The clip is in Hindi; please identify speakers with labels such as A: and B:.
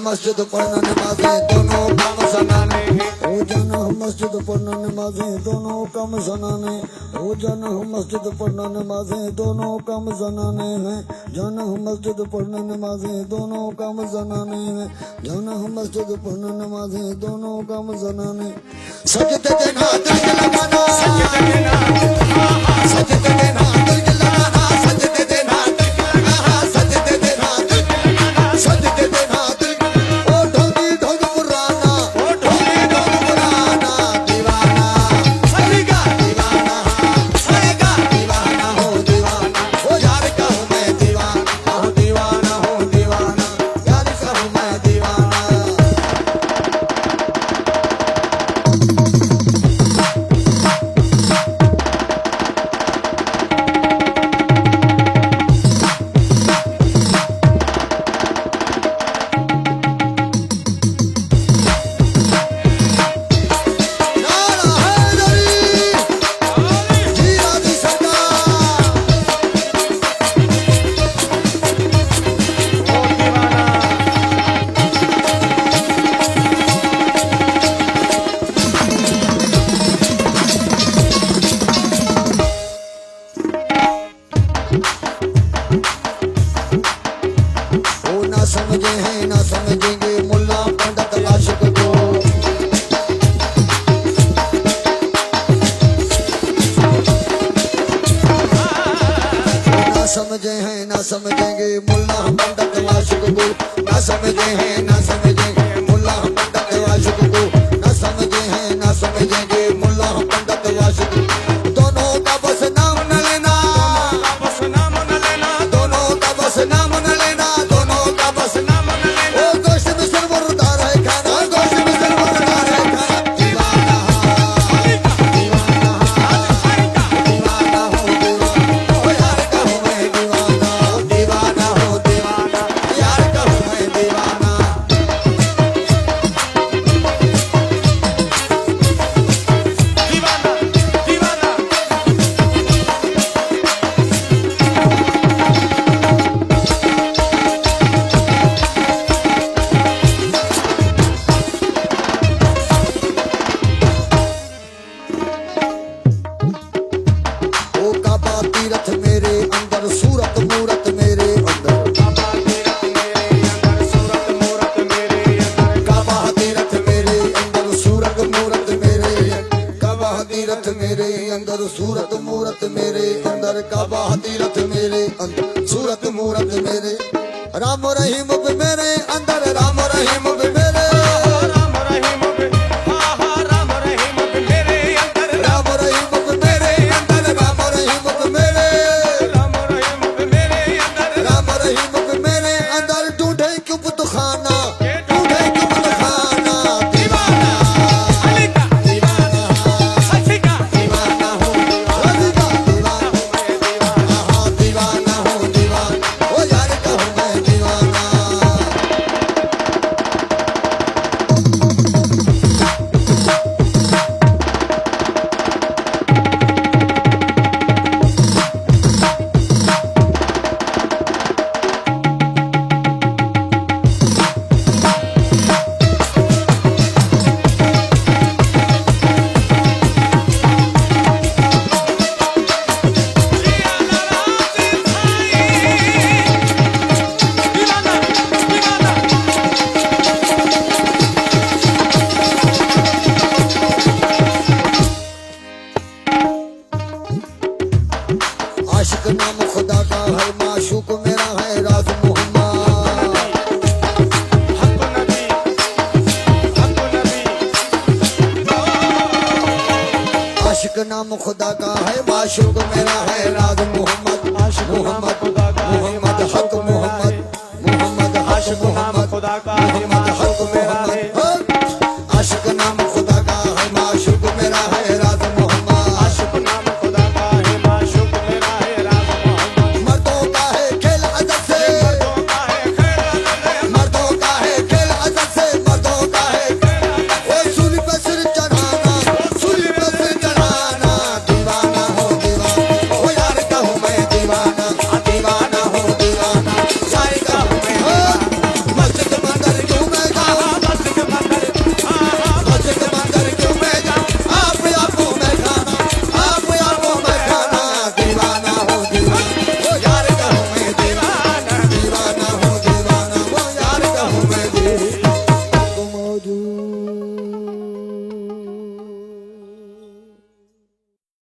A: मस्जिद पढ़ना नमाजें दोनों काम सनाने ओ जाना मस्जिद पढ़ना नमाजें दोनों काम सनाने ओ जाना मस्जिद पढ़ना नमाजें दोनों काम सनाने हैं जाना मस्जिद पढ़ना नमाजें दोनों काम सनाने हैं जाना मस्जिद पढ़ना नमाजें दोनों काम सनाने सजदे देना दिल लगाना सजदे देना सजदे देना दिल लगाना सजदे देना सजदे देना सजदे देना ओ ढोली ढोल पुराना ओ ढोली ढोल पुराना दीवाना सरेगा दीवाना हो दीवाना ओ यार का हूँ मैं दीवाना हो दीवाना यार का हूँ मैं दीवाना समझे हैं ना समझेंगे मुल्ला पंडित आशिक को ना समझे हैं ना समझेंगे मुल्ला पंडित आशिक को ना समझे हैं ना समझेंगे मुल्ला पंडित आशिक को ना समझे हैं ना समझेंगे मुल्ला पंडित आशिक दोनों का बस नाम न लेना दोनों का बस नाम न लेना तीरथ मेरे अंदर सूरत मूरत मेरे अंदर काबा तीरथ मेरे अंदर सूरत मूरत मेरे काबा तीरथ मेरे अंदर सूरत मूरत मेरे अंदर काबा तीरथ मेरे अंदर सूरत मूरत मेरे राम रहीम मेरे अंदर राम रहीम मेरे आशिक नाम खुदा का है माशूक मेरा है राज मोहम्मद आशिक नाम खुदा का है माशूक मेरा